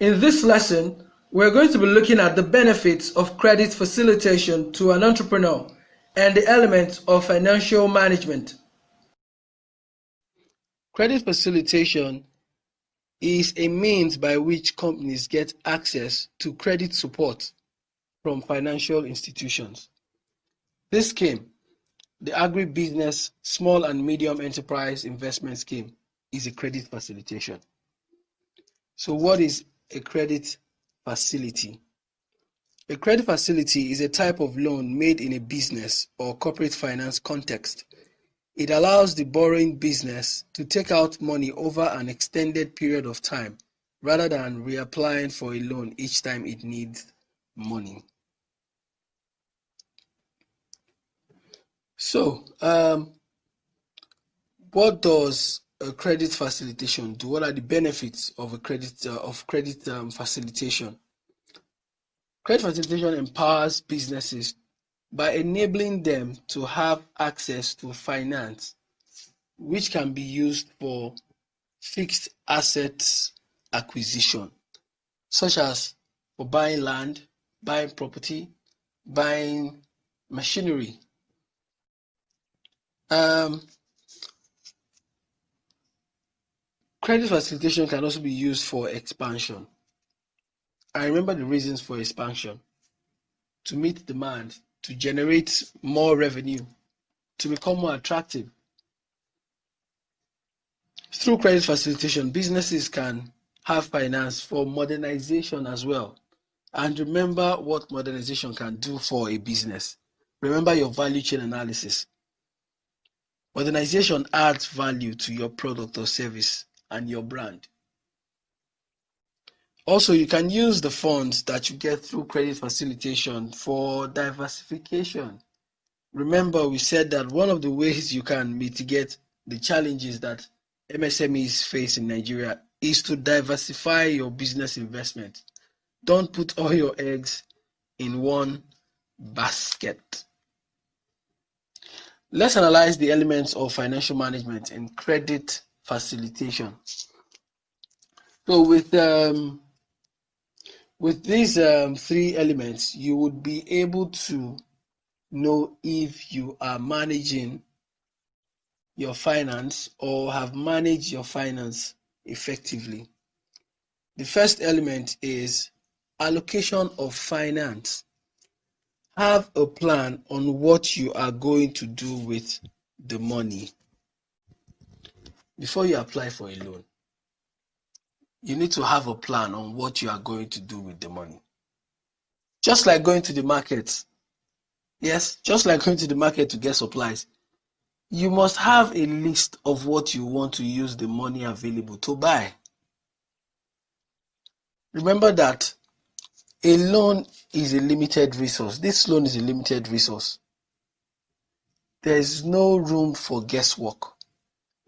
In this lesson, we're going to be looking at the benefits of credit facilitation to an entrepreneur and the elements of financial management. Credit facilitation is a means by which companies get access to credit support from financial institutions. This scheme, the Agribusiness Small and Medium Enterprise Investment Scheme, is a credit facilitation. So what is a credit facility? A credit facility is a type of loan made in a business or corporate finance context. It allows the borrowing business to take out money over an extended period of time rather than reapplying for a loan each time it needs money. So, what does a credit facilitation do? What are the benefits of a credit facilitation? Credit facilitation empowers businesses by enabling them to have access to finance, which can be used for fixed assets acquisition, such as for buying land, buying property, buying machinery. Credit facilitation can also be used for expansion. I remember the reasons for expansion: to meet demand, to generate more revenue, to become more attractive. Through credit facilitation, businesses can have finance for modernization as well. And remember what modernization can do for a business. Remember your value chain analysis. Modernization adds value to your product or service and your brand. Also, you can use the funds that you get through credit facilitation for diversification. Remember, we said that one of the ways you can mitigate the challenges that MSMEs face in Nigeria is to diversify your business investment. Don't put all your eggs in one basket. Let's analyze the elements of financial management in credit facilitation. So with these three elements, you would be able to know if you are managing your finance or have managed your finance effectively. The first element is allocation of finance. Have a plan on what you are going to do with the money. Before you apply for a loan, you need to have a plan on what you are going to do with the money. Just like going to the market. Yes, just like going to the market to get supplies. You must have a list of what you want to use the money available to buy. Remember that a loan is a limited resource. This loan is a limited resource. There is no room for guesswork.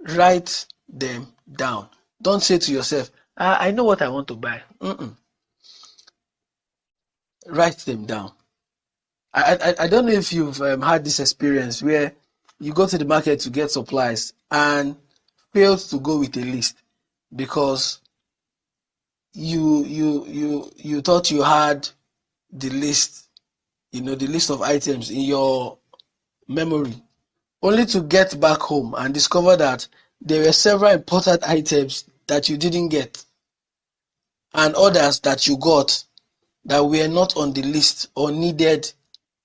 Write them down. Don't say to yourself, I know what I want to buy. Write them down. I don't know if you've had this experience where you go to the market to get supplies and failed to go with a list because you thought you had the list, the list of items in your memory, only to get back home and discover that there were several important items that you didn't get and others that you got that were not on the list or needed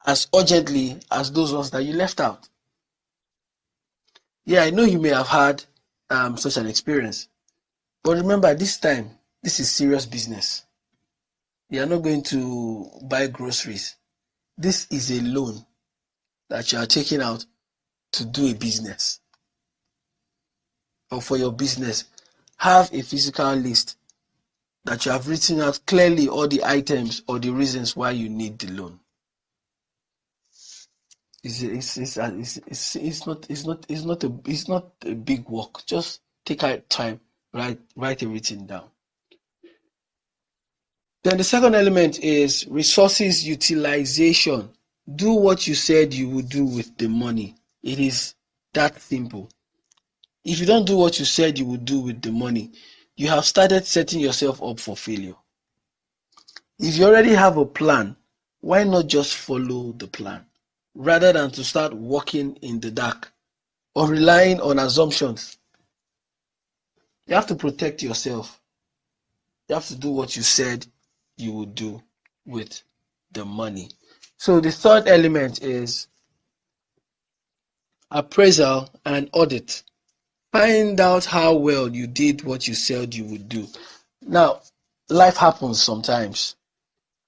as urgently as those ones that you left out. Yeah, I know you may have had such an experience, but remember, this time, this is serious business. You are not going to buy groceries. This is a loan that you are taking out to do a business or for your business. Have a physical list that you have written out clearly all the items or the reasons why you need the loan. It's not a big work. Just take out time, write everything down. Then the second element is resources utilization. Do what you said you would do with the money. It is that simple. If you don't do what you said you would do with the money, you have started setting yourself up for failure. If you already have a plan, why not just follow the plan rather than to start walking in the dark or relying on assumptions? You have to protect yourself. You have to do what you said you would do with the money. So the third element is appraisal and audit. Find out how well you did what you said you would do. Now, life happens sometimes.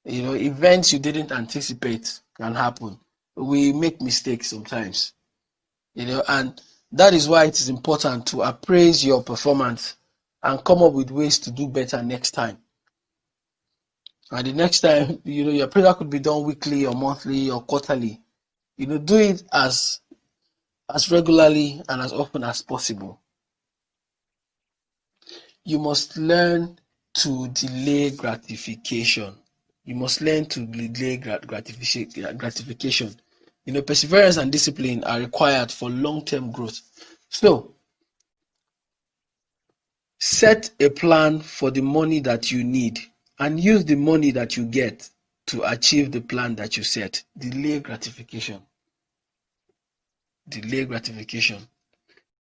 Events you didn't anticipate can happen. We make mistakes sometimes, and that is why it is important to appraise your performance and come up with ways to do better next time. And the next time, your appraisal could be done weekly or monthly or quarterly. Do it as regularly and as often as possible. You must learn to delay gratification. You must learn to delay gratification. Perseverance and discipline are required for long-term growth. So, set a plan for the money that you need and use the money that you get to achieve the plan that you set. Delay gratification. Delay gratification.